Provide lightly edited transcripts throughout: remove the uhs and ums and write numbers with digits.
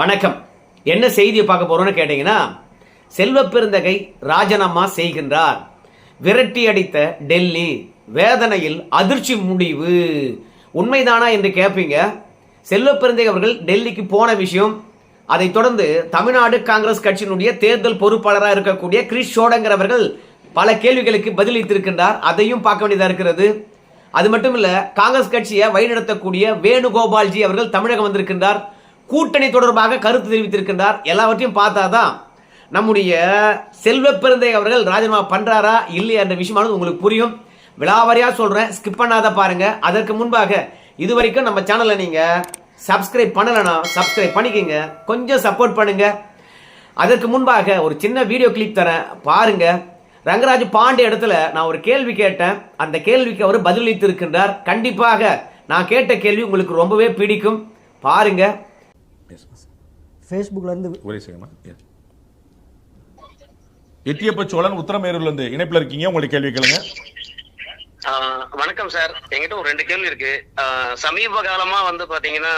வணக்கம். என்ன செய்தியை பார்க்க போறோம்னு கேட்டீங்கன்னா, செல்வப்பெருந்தகை ராஜினாமா செய்கின்றார். விரட்டி அடித்த டெல்லி வேதனையில் அதிர்ச்சி முடிவு. உண்மைதானா என்று கேட்பீங்க. செல்வப்பெருந்தகை அவர்கள் டெல்லிக்கு போன விஷயம், அதை தொடர்ந்து தமிழ்நாடு காங்கிரஸ் கட்சியினுடைய தேர்தல் பொறுப்பாளராக இருக்கக்கூடிய கிரிஷ் சோடங்கர் பல கேள்விகளுக்கு பதிலளித்திருக்கின்றார். அதையும் பார்க்க வேண்டியதாக இருக்கிறது. அது மட்டும் இல்ல, காங்கிரஸ் கட்சியை வழிநடத்தக்கூடிய வேணுகோபால்ஜி அவர்கள் தமிழகம் வந்திருக்கின்றார். கூட்டணி தொடர்பாக கருத்து தெரிவித்திருக்கின்றார். எல்லாவற்றையும் பார்த்தாதான் நம்முடைய செல்வப்பெருந்தகை அவர்கள் ராஜினாமா பண்றாரா இல்லையா என்ற விஷயமானது உங்களுக்கு புரியும். விலாவாரியா சொல்றேன், ஸ்கிப் பண்ணாத பாருங்க. அதற்கு முன்பாக இதுவரைக்கும் நம்ம சேனலை நீங்க சப்ஸ்கிரைப் பண்ணலனா சப்ஸ்கிரைப் பண்ணிக்கங்க, கொஞ்சம் சப்போர்ட் பண்ணுங்க. அதற்கு முன்பாக ஒரு சின்ன வீடியோ கிளிப் தரேன், பாருங்க. ரங்கராஜ் பாண்டே இடத்துல நான் ஒரு கேள்வி கேட்டேன். அந்த கேள்விக்கு அவர் பதிலளித்து இருக்கின்றார். கண்டிப்பாக நான் கேட்ட கேள்வி உங்களுக்கு ரொம்பவே பிடிக்கும், பாருங்க. ஃபேஸ்புக்ல இருந்து ஒரே செகண்ட். எட்டியப்ப சோழன் உத்தரமேரூர்ல இருந்து இணைப்புல இருக்கீங்க, உங்களுக்கு கேள்வி கேளுங்க. வணக்கம் சார். என்கிட்ட ஒரு 2 கேள்வி இருக்கு. சமீப காலமா பாத்தீங்கன்னா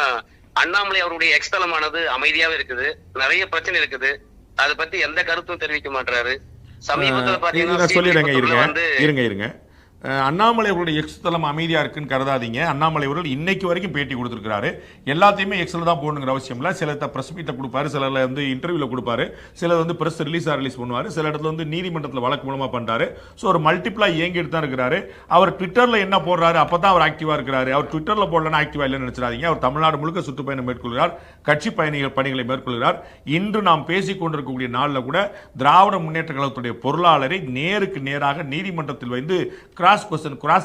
அண்ணாமலை அவருடைய எக்ஸ்தலமானது அமைதியாவே இருக்குது, நிறைய பிரச்சனை இருக்குது. அதை பத்தி எந்த கருத்தும் தெரிவிக்க மாட்டாரு. சமீபத்தில் பாத்தீங்கன்னா சொல்லிடுங்க, இருங்க. அண்ணாமலை அவருடைய எக்ஸ் தளம் அமைதியா இருக்குன்னு கருதாதீங்க. அண்ணாமலை அவர்கள் இன்னைக்கு வரைக்கும் பேட்டி கொடுத்திருக்காரு. எல்லாத்தையுமே எக்ஸ்ல தான் போடணுங்கிற அவசியம் இல்லை. சில பிரஸ் மீட்டை கொடுப்பாரு, சிலர் இன்டர்வியூல கொடுப்பாரு, சிலர் பிரஸ் ரிலீஸ் பண்ணுவாரு, சில இடத்துல நீதிமன்றத்தில் வழக்கு மூலமா பண்றாரு. ஸோ ஒரு மல்டிப்ளா இயங்கிட்டு தான் இருக்கிறாரு. அவர் ட்விட்டர்ல என்ன போடுறாரு அப்பதான் அவர் ஆக்டிவா இருக்கிறாரு. அவர் ட்விட்டர்ல போடலன்னா ஆக்டிவா இல்லைன்னு நினைச்சிடாதீங்க. அவர் தமிழ்நாடு முழுக்க சுற்றுப்பயணம் மேற்கொள்கிறார், கட்சி பணிகளை மேற்கொள்கிறார். இன்று நாம் பேசிக் கொண்டிருக்கக்கூடிய நாளில் கூட திராவிட முன்னேற்ற கழகத்துடைய பொருளாளரை நேருக்கு நேராக நீதிமன்றத்தில் வந்து கிராஸ்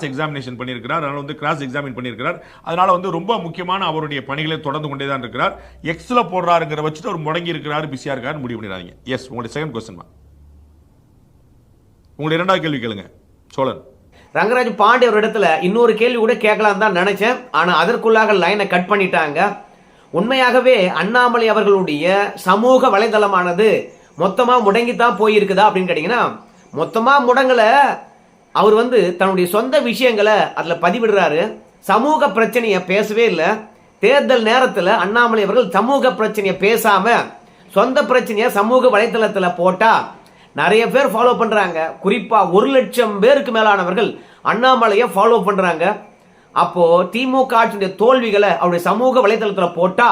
எக்ஸாமினேஷன் பண்ணியிருக்கிறார். அதனால கிராஸ் எக்ஸாமின் பண்ணியிருக்கிறார். அதனால ரொம்ப முக்கியமான அவருடைய பணிகளை தொடர்ந்து கொண்டே தான் இருக்கிறார். எக்ஸ்ல போடுறாருங்கிற வச்சுட்டு அவர் முடங்கி இருக்கிறார், பிஸியா இருக்காரு முடிவு பண்ணிடாதீங்க. எஸ், உங்களுடைய செகண்ட் क्वेश्चन. உங்களுடைய இரண்டாவது கேள்வி கேளுங்க சோழன். ரங்கராஜ் பாண்டே ஒரு இடத்துல இன்னொரு கேள்வி கூட கேட்கலாம் தான் நினைச்சேன். ஆனா அதற்குள்ளாக லைனை கட் பண்ணிட்டாங்க. உண்மையாகவே அண்ணாமலை அவர்களுடைய சமூக வலைதளமானது மொத்தமா முடங்கித்தான் போயிருக்குதா அப்படின்னு கேட்டீங்கன்னா, மொத்தமா முடங்கல. அவர் தன்னுடைய சொந்த விஷயங்களை அதுல பதிவிடுறாரு. சமூக பிரச்சனையை பேசவே இல்லை. தேர்தல் நேரத்தில் அண்ணாமலை அவர்கள் சமூக பிரச்சனையை பேசாம சொந்த பிரச்சனையை சமூக வலைதளத்தில் போட்டா நிறைய பேர் ஃபாலோ பண்றாங்க. குறிப்பா 1 லட்சம் பேருக்கு மேலானவர்கள் அண்ணாமலையை ஃபாலோ பண்றாங்க. அப்போ திமுக ஆட்சியுடைய தோல்விகளை அவருடைய சமூக வலைதளத்தில் போட்டா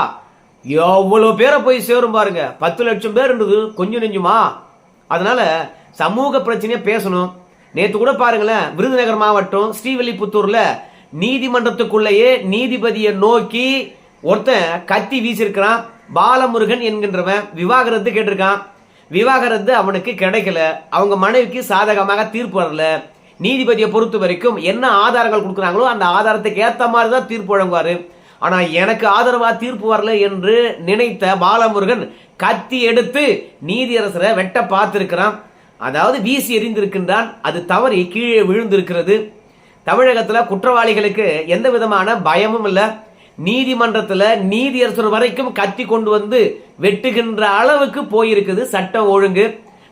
எவ்வளவு பேரை போய் சேரும் பாருங்க. 10 லட்சம் பேர் இருந்தது கொஞ்சம் நெஞ்சுமா. அதனால சமூக பிரச்சனையை பேசணும். நேற்று கூட பாருங்களேன், விருதுநகர் மாவட்டம் ஸ்ரீவில்லிபுத்தூர்ல நீதிமன்றத்துக்குள்ளேயே நீதிபதியை நோக்கி ஒருத்தன் கத்தி வீசிருக்கிறான். பாலமுருகன் என்கின்றவன் விவாகரத்து கேட்டிருக்கான். விவாகரத்து அவனுக்கு கிடைக்கல. அவங்க மனைவிக்கு சாதகமாக தீர்ப்பு வரல. நீதிபதியை பொறுத்த வரைக்கும் என்ன ஆதாரங்கள் கொடுக்குறாங்களோ அந்த ஆதாரத்துக்கு ஏற்ற மாதிரி தான் தீர்ப்பு வழங்குவாரு. ஆனா எனக்கு ஆதரவா தீர்ப்பு வரல என்று நினைத்த பாலமுருகன் கத்தி எடுத்து நீதியரசரை வெட்ட பார்த்திருக்கிறான். அதாவது வீசி எறிந்திருக்கின்றான். அது தவறி கீழே விழுந்திருக்கிறது. தமிழகத்தில் குற்றவாளிகளுக்கு எந்த விதமான பயமும் இல்லை. நீதிமன்றத்தில் நீதியரசர் வரைக்கும் கத்தி கொண்டு வந்து வெட்டுகின்ற அளவுக்கு போயிருக்குது சட்டம் ஒழுங்கு.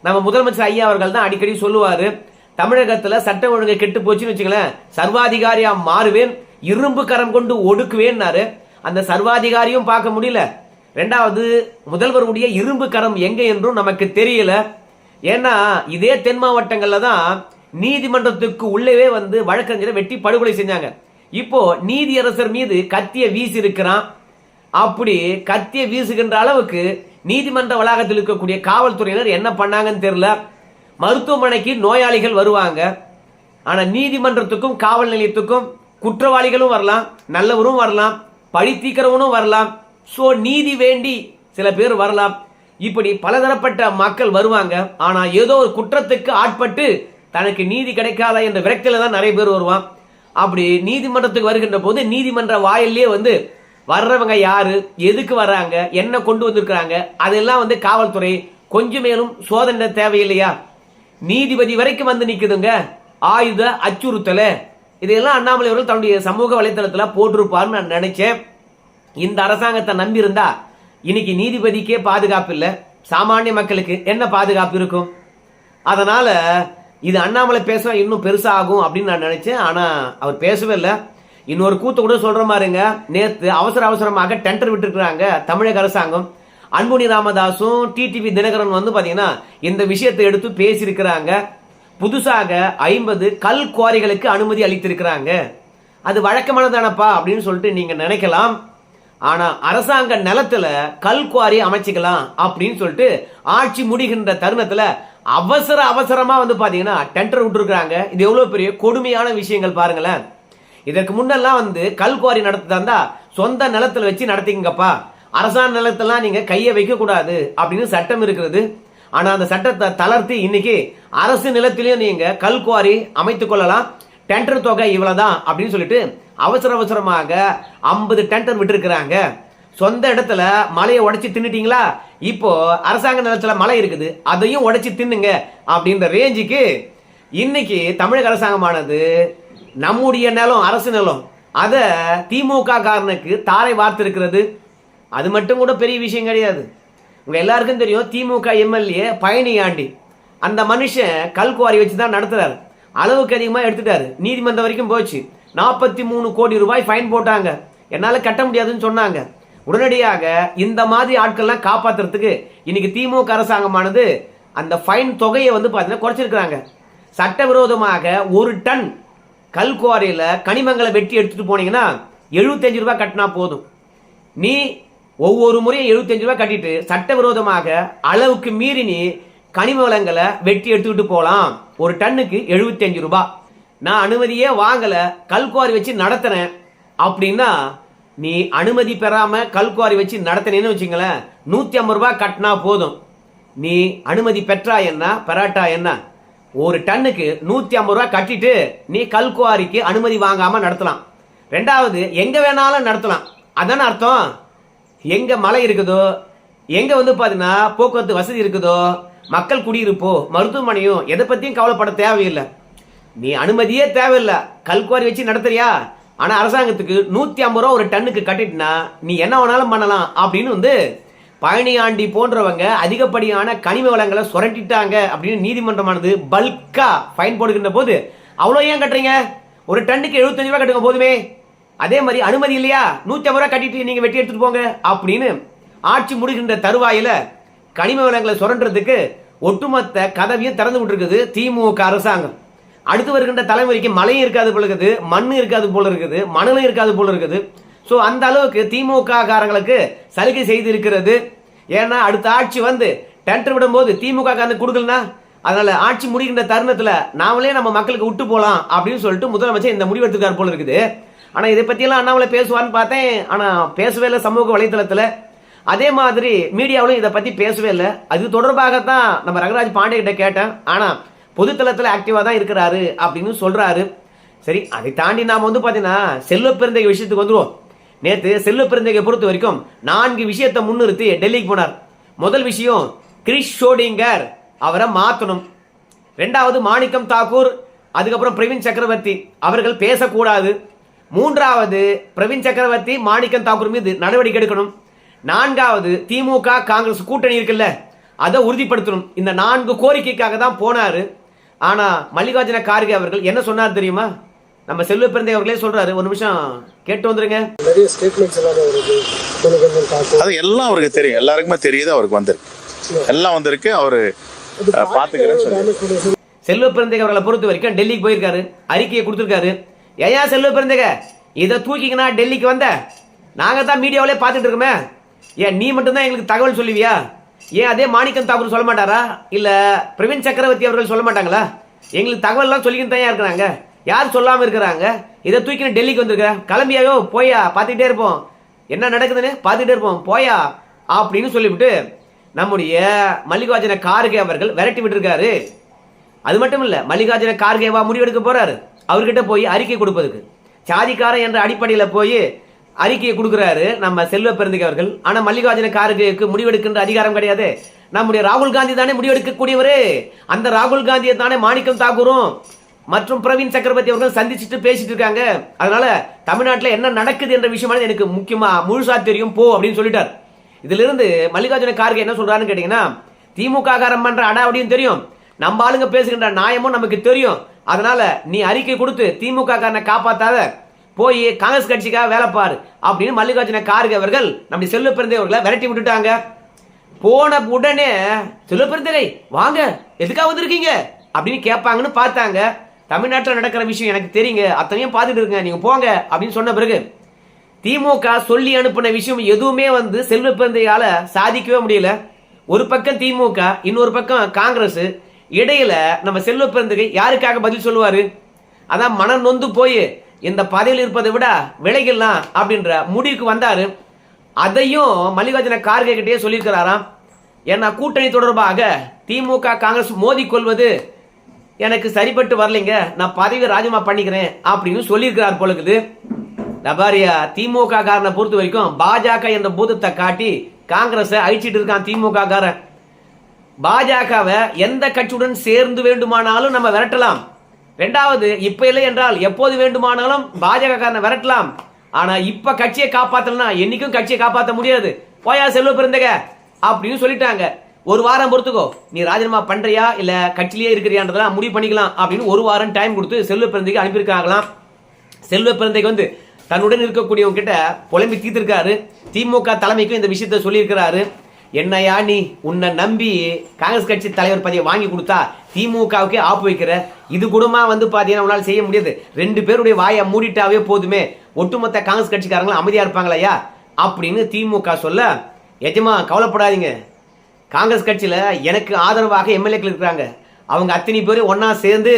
நம்ம முதலமைச்சர் ஐயா அவர்கள் தான் அடிக்கடி சொல்லுவாரு, தமிழகத்தில் சட்டம் ஒழுங்கு கெட்டு போச்சுன்னு வச்சுங்களேன், சர்வாதிகாரியா மாறுவேன், இரும்பு கரம் கொண்டு ஒடுக்குவேன்னாரு. அந்த சர்வாதிகாரியும் பார்க்க முடியல. 2வது முதல்வருடைய இரும்பு கரம் எங்க என்றும் நமக்கு தெரியல. ஏன்னா இதே தென் மாவட்டங்கள்ல தான் நீதிமன்றத்துக்கு உள்ளவே வழக்கறிஞரை வெட்டி படுகொலை செஞ்சாங்க. இப்போ நீதியரசர் மீது கத்திய வீசி இருக்கிறான். அப்படி கத்திய வீசுகின்ற அளவுக்கு நீதிமன்ற வளாகத்தில் இருக்கக்கூடிய காவல்துறையினர் என்ன பண்ணாங்கன்னு தெரியல. மருத்துவமனைக்கு நோயாளிகள் வருவாங்க. ஆனா நீதிமன்றத்துக்கும் காவல் நிலையத்துக்கும் குற்றவாளிகளும் வரலாம், நல்லவரும் வரலாம், பழி தீக்கிறவனும் வரலாம். சோ நீதி வேண்டி சில பேர் வரலாம். இப்படி பலதரப்பட்ட மக்கள் வருவாங்க. ஆனா ஏதோ ஒரு குற்றத்துக்கு ஆட்பட்டு தனக்கு நீதி கிடைக்காத என்ற விரக்தியில தான் நிறைய பேர் வருவான். அப்படி நீதிமன்றத்துக்கு வருகின்ற போது நீதிமன்ற வாயிலே வர்றவங்க யாரு, எதுக்கு வர்றாங்க, என்ன கொண்டு வந்திருக்கிறாங்க, அதெல்லாம் காவல்துறை கொஞ்சம் மேலும் சோதனை தேவையில்லையா? நீதிபதி வரைக்கும் நிக்குதுங்க ஆயுத அச்சுறுத்தல. இதெல்லாம் அண்ணாமலை அவர்கள் தன்னுடைய சமூக வலைதளத்துல போட்டிருப்பார்னு நான் நினைச்சேன். இந்த அரசாங்கத்தை நம்பி இருந்தா இன்னைக்கு நீதிபதிக்கே பாதுகாப்பு இல்லை, சாமானிய மக்களுக்கு என்ன பாதுகாப்பு இருக்கும்? அதனால இது அண்ணாமலை பேச இன்னும் பெருசாகும் அப்படின்னு நான் நினைச்சேன். ஆனா அவர் பேசவே இல்லை. இன்னொரு கூத்து கூட சொல்ற மாதிரிங்க, நேத்து அவசரமாக டெண்டர் விட்டுருக்காங்க தமிழக அரசாங்கம். அன்புமணி ராமதாசும் டிடிவி தினகரன் வந்து பாத்தீங்கன்னா இந்த விஷயத்தை எடுத்து பேசியிருக்கிறாங்க. புதுசாக 50 கல் குவாரிகளுக்கு அனுமதி அளித்திருக்கிறாங்க. அது வழக்கமானதானப்பா அப்படின்னு சொல்லிட்டு நீங்க நினைக்கலாம். ஆனா அரசாங்க நிலத்துல கல் குவாரி அமைச்சிக்கலாம் அப்படின்னு சொல்லிட்டு ஆட்சி முடிகின்ற தருணத்துல அவசரமா வந்து பாத்தீங்கன்னா டெண்டர் விட்டுருக்காங்க. இது எவ்வளவு பெரிய கொடுமையான விஷயங்கள் பாருங்களேன். இதற்கு முன்னெல்லாம் வந்து கல் குவாரி நடத்துதா சொந்த நிலத்துல வச்சு நடத்திங்கப்பா, அரசாங்க நிலத்தெல்லாம் நீங்க கையை வைக்க கூடாது அப்படின்னு சட்டம் இருக்கிறது. ஆனா அந்த சட்டத்தை தளர்த்தி இன்னைக்கு அரசு நிலத்திலையும் நீங்க கல் குவாரி அமைத்துக் கொள்ளலாம், டெண்டர் தொகை இவ்வளவுதான் அப்படின்னு சொல்லிட்டு அவசரமாக 50 டெண்டர் விட்டுருக்கிறாங்க. சொந்த இடத்துல மலையை உடைச்சு தின்னுட்டீங்களா, இப்போ அரசாங்க நிலத்துல மலை இருக்குது அதையும் உடைச்சு தின்னுங்க அப்படின்ற ரேஞ்சுக்கு இன்னைக்கு தமிழக அரசாங்கமானது நம்முடைய நிலம், அரசு நிலம், அத திமுக காரனுக்கு தாரை வார்த்திருக்கிறது. அது மட்டும் கூட பெரிய விஷயம் கிடையாது. உங்க எல்லாருக்கும் தெரியும் திமுக எம்எல்ஏ பழனியாண்டி, அந்த மனுஷன் கல்குவாரி வச்சுதான் நடத்துறாரு. அளவுக்கு அதிகமா எடுத்துட்டாரு, நீதிமன்றம் வரைக்கும் போச்சு. 43 கோடி ரூபாய் ஃபைன் போட்டாங்க. என்னால கட்ட முடியாதுன்னு சொன்னாங்க. உடனடியாக இந்த மாதிரி ஆட்கள்லாம் காப்பாத்துறதுக்கு இன்னைக்கு திமுக அரசாங்கமானது அந்த ஃபைன் தொகையை வந்து பாத்தீங்கன்னா குறைச்சிருக்கிறாங்க. சட்டவிரோதமாக 1 டன் கல்குவாரியில கனிமங்களை வெட்டி எடுத்துட்டு போனீங்கன்னா 75 ரூபாய் கட்டினா போதும். நீ ஒவ்வொரு முறையும் 75 ரூபாய் கட்டிட்டு சட்டவிரோதமாக அளவுக்கு மீறி நீ கனிம வளங்களை வெட்டி எடுத்துக்கிட்டு போலாம். 1 டன்னுக்கு 75 ரூபாய். நான் அனுமதியே வாங்கல, கல்குவாரி வச்சு நடத்துறேன் அப்படின்னா நீ அனுமதி பெறாம கல்குவாரி வச்சு நடத்தினேன்னு வச்சுங்களேன், 150 ரூபாய் கட்டினா போதும். நீ அனுமதி பெற்றா என்ன பெறாட்டா என்ன, 1 டன்னுக்கு 150 ரூபாய் கட்டிட்டு நீ கல்குவாரிக்கு அனுமதி வாங்காம நடத்தலாம். ரெண்டாவது, எங்க வேணாலும் நடத்தலாம். அதான அர்த்தம். எங்க மலை இருக்குதோ, எங்க வந்து பாத்தீங்கன்னா போக்குவரத்து வசதி இருக்குதோ, மக்கள் குடியிருப்போ, மருத்துவமனையும் எதை பத்தியும் கவலைப்பட தேவையில்லை. நீ அனுமதியே தேவையில்லை, கல்குவாரி வச்சு நடத்துறியா, ஆனா அரசாங்கத்துக்கு 150 ரூபா 1 டன்னுக்கு கட்டிட்டுனா நீ என்ன வேணாலும் பண்ணலாம் அப்படின்னு வந்து பழனியாண்டி போன்றவங்க அதிகப்படியான கனிம வளங்களை சுரண்டிட்டாங்க அப்படின்னு நீதிமன்றமானது பல்கா ஃபைன் போடுகின்ற போது அவ்வளவு ஏன் கட்டுறீங்க, 1 டன்னுக்கு 75 ரூபாய் கட்டுங்க போதுமே. அதே மாதிரி அனுமதி இல்லையா, 150 ரூபாய் கட்டிட்டு நீங்க வெட்டி எடுத்துட்டு போங்க அப்படின்னு ஆட்சி முடிகின்ற தருவாயில கனிம வளங்களை சுரண்டுறதுக்கு ஒட்டுமொத்த கதவையும் திறந்து விட்டுருக்குது திமுக அரசாங்கம். அடுத்து வருகின்ற தலைமுறைக்கு மழையும் இருக்காது போல இருக்குது, மண்ணு இருக்காது போல இருக்குது, மணலும் இருக்காது போல இருக்குது. ஸோ அந்த அளவுக்கு திமுக காரங்களுக்கு சலுகை செய்து இருக்கிறது. ஏன்னா அடுத்த ஆட்சி வந்து டெண்டர் விடும்போது திமுக காரனுக்கு கொடுக்கலனா, அதனால ஆட்சி முடிகின்ற தருணத்துல நாமளே நம்ம மக்களுக்கு விட்டு போலாம் அப்படின்னு சொல்லிட்டு முதலமைச்சர் இந்த முடிவு எடுத்துக்கார் போல இருக்குது. ஆனா இதை பத்தியெல்லாம் அண்ணாமலை பேசுவான்னு பார்த்தேன், ஆனா பேசவே இல்லை சமூக வலைதளத்துல. அதே மாதிரி மீடியாவிலும் இதை பத்தி பேசவே இல்லை. அது தொடர்பாகத்தான் நம்ம ரங்கராஜ் பாண்டே கிட்ட கேட்டேன். ஆனா பொதுத்தளத்துல ஆக்டிவா தான் இருக்கிறாரு அப்படின்னு சொல்றாரு. சரி, அதை தாண்டி நாம வந்து பாத்தீங்கன்னா செல்வ பெருந்தகை விஷயத்துக்கு வந்துருவோம். நேத்து செல்வ பெருந்தகை பொறுத்த வரைக்கும் 4 விஷயத்தை முன்னிறுத்தி டெல்லிக்கு போனார். முதல் விஷயம், கிரிஷ் ஷோடிங்கர் அவரை மாத்தணும். ரெண்டாவது, மாணிக்கம் தாக்கூர், அதுக்கப்புறம் பிரவீன் சக்கரவர்த்தி அவர்கள் பேசக்கூடாது. மூன்றாவது, பிரவீன் சக்கரவர்த்தி மாணிக்கம் தாக்கூர் மீது நடவடிக்கை எடுக்கணும். நான்காவது, திமுக காங்கிரஸ் கூட்டணி இருக்குல்ல அதை உறுதிப்படுத்தணும். இந்த 4 கோரிக்கைக்காக தான் போனாரு. ஆனா மல்லிகார்ஜுன கார்கே அவர்கள் என்ன சொன்னார் தெரியுமா? நம்ம செல்வ பிறந்தை அவர்களே சொல்றாரு, ஒரு நிமிஷம் கேட்டு வந்துருங்க. நிறைய ஸ்டேட்மெண்ட்ஸ் எல்லாம் வருது, அது எல்லாம் அவருக்கு தெரியும், எல்லாருக்குமே தெரியுது, அவருக்கு வந்திருக்கு, எல்லாம் வந்திருக்கு, அவரு பாத்துக்கிறேன்னு. செல்வ பிறந்தை அவர்களை பொறுத்த வரைக்கும் டெல்லிக்கு போயிருக்காரு, அறிக்கையை கொடுத்திருக்காரு. ஏன் செல்வ பிறந்தைக இதை தூக்கிக்கினா டெல்லிக்கு வந்த, நாங்க தான் மீடியாவிலே பார்த்துட்டு இருக்கோமே, ஏன் நீ மட்டும்தான் எங்களுக்கு தகவல் சொல்லுவியா? ஏன் அதே மாணிக்கம் தாக்கூர் சொல்ல மாட்டாரா? இல்ல பிரவீன் சக்கரவர்த்தி அவர்கள் சொல்ல மாட்டாங்களா? எங்களுக்கு தகவல் எல்லாம் சொல்லிக்கிட்டு தான் இருக்கிறாங்க, யார் சொல்லாம இருக்கிறாங்க? இதை தூக்கி டெல்லிக்கு வந்திருக்க, கிளம்பியாயோ போயா, பார்த்துக்கிட்டே இருப்போம் என்ன நடக்குதுன்னு பார்த்துக்கிட்டே இருப்போம் போயா அப்படின்னு சொல்லிவிட்டு நம்முடைய மல்லிகார்ஜுன கார்கே அவர்கள் விரட்டி விட்டு இருக்காரு. அது மட்டும் இல்ல, மல்லிகார்ஜுன கார்கேவா முடிவெடுக்க போறாரு, அவர்கிட்ட போய் அறிக்கை கொடுப்பதுக்கு சாதிக்காரன் என்ற அடிப்படையில போய் அறிக்கையை கொடுக்கிறாரு நம்ம செல்வ பெருந்தகை அவர்கள். ஆனா மல்லிகார்ஜுன கார்கேவுக்கு முடிவெடுக்கின்ற அதிகாரம் கிடையாது. நம்முடைய ராகுல் காந்தி தானே முடிவெடுக்கக்கூடியவரு. அந்த ராகுல் காந்தியை தானே மாணிக்கம் தாக்கூரும் மற்றும் பிரவீன் சக்கரவர்த்தி அவர்கள் சந்திச்சுட்டு பேசிட்டு இருக்காங்க. அதனால தமிழ்நாட்டில் என்ன நடக்குது என்ற விஷயமானது எனக்கு முக்கியமா முழுசா தெரியும் போ அப்படின்னு சொல்லிட்டார். இதுல இருந்து மல்லிகார்ஜுன கார்கே என்ன சொல்றாருன்னு கேட்டீங்கன்னா, திமுக காரம் பண்ற அடாவடியும் தெரியும், நம்ம ஆளுங்க பேசுகின்ற நியாயமும் நமக்கு தெரியும். அதனால நீ அறிக்கை கொடுத்து திமுக காரனை காப்பாத்தாத, போய் காங்கிரஸ் கட்சிக்காக வேலை பாரு அப்படின்னு மல்லிகார்ஜுன கார்கே அவர்கள் நம்ம செல்வ பிறந்தை அவர்களை விரட்டி விட்டுட்டாங்க. போன உடனே செல்வ பெருந்தகை வாங்க, எதுக்காக வந்திருக்கீங்க அப்படின்னு கேட்பாங்கன்னு பார்த்தாங்க. தமிழ்நாட்டில் நடக்கிற விஷயம் எனக்கு தெரியுங்க, அத்தனையும் பார்த்துட்டு இருக்குங்க, நீங்க போங்க அப்படின்னு சொன்ன பிறகு திமுக சொல்லி அனுப்பின விஷயம் எதுவுமே செல்வ பெருந்தையால சாதிக்கவே முடியல. ஒரு பக்கம் திமுக, இன்னொரு பக்கம் காங்கிரஸ், இடையில நம்ம செல்வ பெருந்தகை யாருக்காக பதில் சொல்லுவாரு? அதான் மனம் நொந்து போய் இந்த பதவியில் இருப்பதை விட விலகிடலாம் அப்படின்ற முடிவுக்கு வந்தாரு. அதையும் மல்லிகார்ஜுன கார்கே கிட்டே சொல்லியிருக்கிறாராம். ஏன்னா கூட்டணி தொடர்பாக திமுக காங்கிரஸ் மோதி கொள்வது எனக்கு சரிப்பட்டு வரலைங்க, நான் பதவி ராஜினாமா பண்ணிக்கிறேன் அப்படின்னு சொல்லியிருக்கிறார் போலுக்குது. நபாரியா திமுக காரனை பொறுத்த வரைக்கும் பாஜக என்ற பூதத்தை காட்டி காங்கிரஸை அழிச்சிட்டு இருக்கான் திமுக காரன். பாஜகவை எந்த கட்சியுடன் சேர்ந்து வேண்டுமானாலும் நம்ம விரட்டலாம். ரெண்டாவது, இப்ப இல்லை என்றால் எப்போது வேண்டுமானாலும் பாஜக காரனை விரட்டலாம். ஆனா இப்ப கட்சியை காப்பாத்தலனா என்னைக்கும் கட்சியை காப்பாற்ற முடியாது, போயா செல்வ பெருந்தக அப்படின்னு சொல்லிட்டாங்க. ஒரு வாரம் பொறுத்துக்கோ, நீ ராஜினாமா பண்றியா இல்ல கட்சியிலேயே இருக்கிறியான்றதெல்லாம் முடிவு பண்ணிக்கலாம் அப்படின்னு ஒரு வாரம் டைம் கொடுத்து செல்வ பெருந்தைக்கு அனுப்பியிருக்காங்களாம். செல்வ பெருந்தைக்கு தன்னுடன் இருக்கக்கூடியவங்க கிட்ட புலம்பி தீர்த்திருக்காரு. திமுக தலைமைக்கும் இந்த விஷயத்த சொல்லியிருக்கிறாரு. என்னையா நீ உன்னை நம்பி காங்கிரஸ் கட்சி தலைவர் பதவியை வாங்கி கொடுத்தா திமுகவுக்கே ஆப்பு வைக்கிற, இது கூடமா பாத்தீங்கன்னா உன்னால செய்ய முடியாது, 2 பேருடைய வாயை மூடிட்டாவே போதுமே, ஒட்டுமொத்த காங்கிரஸ் கட்சிக்காரங்களும் அமைதியா இருப்பாங்களையா அப்படின்னு திமுக சொல்ல, எஜமா கவலைப்படாதீங்க, காங்கிரஸ் கட்சியில எனக்கு ஆதரவாக எம்எல்ஏக்கள் இருக்கிறாங்க, அவங்க அத்தனை பேரும் ஒன்னா சேர்ந்து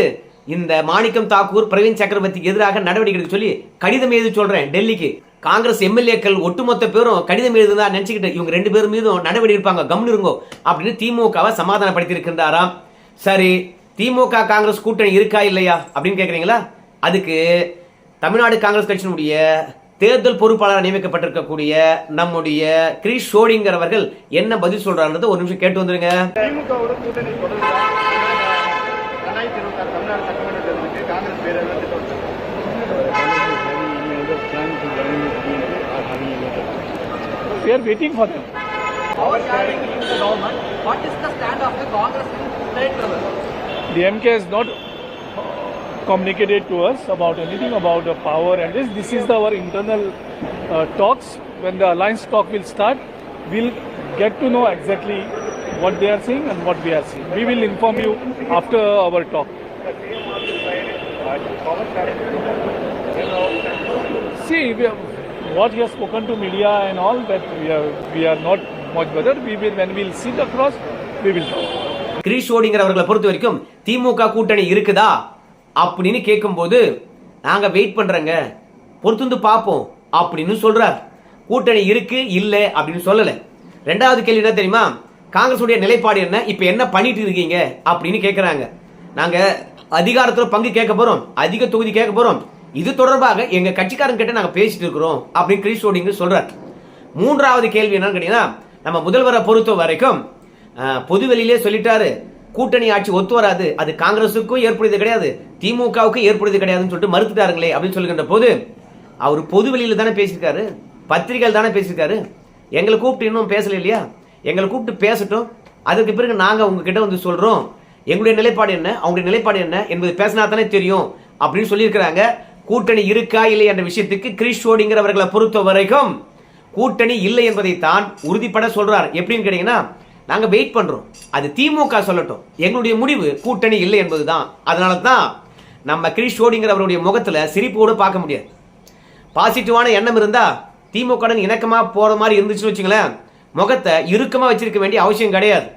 இந்த மாணிக்கம் தாக்கூர், பிரவீன் சக்கரவர்த்திக்கு எதிராக நடவடிக்கை எடுக்க சொல்லி கடிதம் எழுதி சொல்றேன் டெல்லிக்கு. காங்கிரஸ் எம்எல்ஏக்கள் ஒட்டுமொத்த பேரும் கடிதம் எழுதுதான் நினைச்சுக்கிட்டு இவங்க 2 பேரும் மீதும் நடவடிக்கை எடுப்பாங்க, கம்னு இருங்கோ அப்படின்னு திமுகவை சமாதானப்படுத்தி இருக்கின்றாராம். சரி, திமுக காங்கிரஸ் கூட்டணி இருக்கா இல்லையா அப்படின்னு கேக்குறீங்களா? அதுக்கு தமிழ்நாடு காங்கிரஸ் கட்சியினுடைய தேர்தல் பொறுப்பாளர் நியமிக்கப்பட்டிருக்கக்கூடிய நம்முடைய கிரீஷ் ஷோடிங்கர் அவர்கள் என்ன பதில் சொல்றாருன்றதை ஒரு நிமிஷம் கேட்டு வந்துருங்க. திமுகவோட கூட்டணி தொடர்ந்து 2026 தமிழ்நாடு சட்டமன்ற தேர்தலுக்கு காங்கிரஸ் பேரவையில் திட்டம். We are waiting for them. How are you in the government? What is the stand of the Congress in state level? The MK has not communicated to us about anything about the power and this. This is our internal talks. When the alliance talk will start, we'll get to know exactly what they are saying and what we are saying. We will inform you after our talk. See, what he has spoken to media and all that we are not much better. When we'll sit across, we will talk. Girish ஷோடிங்கர் அவர்களை பொறுத்த வரைக்கும் திமுக கூட்டணி இருக்குதா அப்படின்னு கேட்கும்போது நாங்க wait பண்றோங்க, பொறுத்து பார்ப்போம் அப்படின்னு சொல்றார். கூட்டணி இருக்கு இல்ல அப்படின்னு சொல்லல. ரெண்டாவது கேள்வி என்ன தெரியுமா? காங்கிரஸ் உடைய நிலைப்பாடு என்ன, இப்ப என்ன பண்ணிட்டு இருக்கீங்க அப்படின்னு கேட்கிறாங்க. நாங்க அதிகாரத்துல பங்கு கேட்க போறோம், அதிக தொகுதி கேட்க போறோம், இது தொடர்பாக எங்க கட்சிக்காரங்க கிட்ட நாங்க பேசிட்டு இருக்கிறோம் அப்படின்னு கிரீஷ் ஷோடிங்கர் சொல்றார். மூன்றாவது கேள்வி என்னன்னு கேட்டீங்கன்னா, நம்ம முதல்வரை பொறுத்த வரைக்கும் பொதுவெளியிலே சொல்லிட்டாரு, கூட்டணி ஆட்சி ஒத்து வராது, அது காங்கிரசுக்கும் ஏற்படுது கிடையாது, திமுகவுக்கும் ஏற்படுது கிடையாதுன்னு சொல்லிட்டு மறுத்துட்டாருங்களே அப்படின்னு சொல்லுகின்ற போது, அவர் பொதுவெளியில தானே பேசியிருக்காரு, பத்திரிகைகள் தானே பேசியிருக்காரு, எங்களை கூப்பிட்டு இன்னும் பேசல இல்லையா? எங்களை கூப்பிட்டு பேசட்டும், அதுக்கு பிறகு நாங்க உங்ககிட்ட சொல்றோம் எங்களுடைய நிலைப்பாடு என்ன, அவங்களுடைய நிலைப்பாடு என்ன என்பது பேசினா தானே தெரியும் அப்படின்னு சொல்லியிருக்கிறாங்க. கூட்டணி இருக்கா இல்லை என்ற விஷயத்துக்கு கிரீஷ் ஷோடிங்கர் அவர்களை பொறுத்த வரைக்கும் கூட்டணி இல்லை என்பதை தான் உறுதிப்பட சொல்றார். எப்படின்னு கேட்டீங்கன்னா, நாங்க வெயிட் பண்றோம், அது திமுக சொல்லட்டும், எங்களுடைய முடிவு கூட்டணி இல்லை என்பதுதான். அதனால தான் நம்ம கிரீஷ் ஷோடிங்கர் அவருடைய முகத்துல சிரிப்போடு பார்க்க முடியாது. பாசிட்டிவான எண்ணம் இருந்தா திமுக இணக்கமா போற மாதிரி இருந்துச்சுன்னு வச்சுங்களேன், முகத்தை இறுக்கமா வச்சிருக்க வேண்டிய அவசியம் கிடையாது.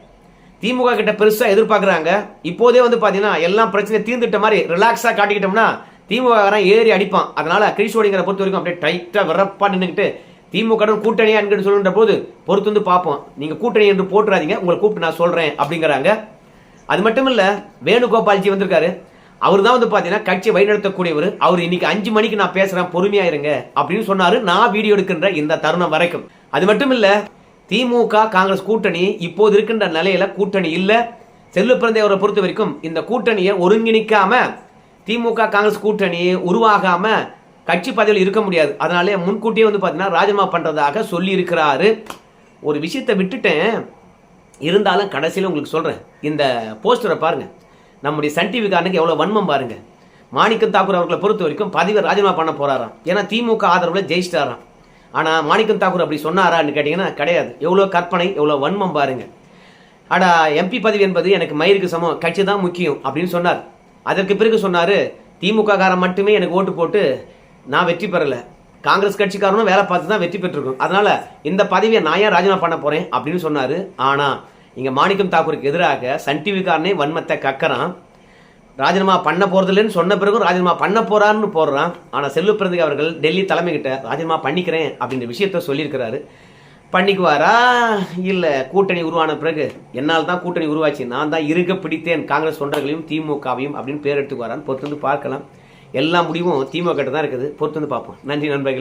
திமுக கிட்ட பெருசா எதிர்பார்க்கறாங்க. இப்போதே பாத்தீங்கன்னா எல்லாம் பிரச்சனை தீர்ந்துட்ட மாதிரி ரிலாக்ஸா காட்டிக்கிட்டோம்னா திமுக ஏறி அடிப்பான். அதனால கிரீஷ் ஷோடிங்கரை பொறுத்த வரைக்கும் அப்படியே டைட்டா விரப்பா நின்றுக்கிட்டு திமுக கூட்டணியா என்று சொல்லுன்ற போது பொறுத்து பார்ப்போம், நீங்க கூட்டணி என்று போட்டுறாதீங்க, உங்களை கூப்பிட்டு நான் சொல்றேன் அப்படிங்கிறாங்க. அது மட்டும் இல்ல, வேணுகோபால்ஜி வந்திருக்காரு. அவர் தான் பாத்தீங்கன்னா கட்சியை வழிநடத்தக்கூடியவர். அவர் இன்னைக்கு 5 மணிக்கு நான் பேசுறேன், பொறுமையா இருங்க அப்படின்னு சொன்னாரு, நான் வீடியோ எடுக்கின்ற இந்த தருணம் வரைக்கும். அது மட்டும் இல்ல, திமுக காங்கிரஸ் கூட்டணி இப்போது இருக்கின்ற நிலையில கூட்டணி இல்ல. செல்வ பிறந்தை அவரை பொறுத்த வரைக்கும் இந்த கூட்டணியை ஒருங்கிணைக்காம திமுக காங்கிரஸ் கூட்டணி உருவாகாம கட்சி பதவியில் இருக்க முடியாது. அதனாலே முன்கூட்டியே பாத்தீங்கன்னா ராஜினாமா பண்றதாக சொல்லி இருக்கிறாரு. ஒரு விஷயத்தை விட்டுட்டேன், இருந்தாலும் கடைசியில் உங்களுக்கு சொல்றேன். இந்த போஸ்டரை பாருங்க, நம்முடைய சன் டிவி காரனுக்கு எவ்வளவு வன்மம் பாருங்க. மாணிக்கம் தாக்கூர் அவர்களை பொறுத்த வரைக்கும் பதவியை ராஜினாமா பண்ண போறாராம். ஏன்னா திமுக ஆதரவுல ஜெயிச்சிட்டாராம். ஆனால் மாணிக்கம் தாக்கூர் அப்படி சொன்னாரான்னு கேட்டிங்கன்னா கிடையாது. எவ்வளோ கற்பனை, எவ்வளோ வன்மம் பாருங்க. அடா எம்பி பதவி என்பது எனக்கு மயிருக்கு சமம், கட்சி தான் முக்கியம் அப்படின்னு சொன்னார். அதற்கு பிறகு சொன்னார், திமுக காரன் மட்டுமே எனக்கு ஓட்டு போட்டு நான் வெற்றி பெறலை, காங்கிரஸ் கட்சிக்காரனும் வேலை பார்த்து தான் வெற்றி பெற்றிருக்கும், அதனால இந்த பதவியை நான் ஏன் ராஜினாமா பண்ண போறேன் அப்படின்னு சொன்னார். ஆனால் இங்கே மாணிக்கம் தாக்கூருக்கு எதிராக சன் டிவிக்காரனே வன்மத்தை கக்கறான். ராஜினாமா பண்ண போறதில்லைன்னு சொன்ன பிறகும் ராஜினாமா பண்ண போறான்னு போடுறான். ஆனால் செல்வ பிறந்தகை அவர்கள் டெல்லி தலைமை கிட்ட ராஜினாமா பண்ணிக்கிறேன் அப்படின்ற விஷயத்த சொல்லியிருக்கிறாரு. பண்ணிக்குவாரா இல்லை கூட்டணி உருவான பிறகு என்னால் தான் கூட்டணி உருவாச்சு, நான் தான் இருக்க பிடித்தேன் காங்கிரஸ் தொண்டர்களையும் திமுகவையும் அப்படின்னு பேர் எடுத்துக்குவாரான்னு பொறுத்து வந்து பார்க்கலாம். எல்லா முடிவும் திமுக கிட்ட தான் இருக்குது. பொறுத்து வந்து பார்ப்போம். நன்றி நண்பர்களே.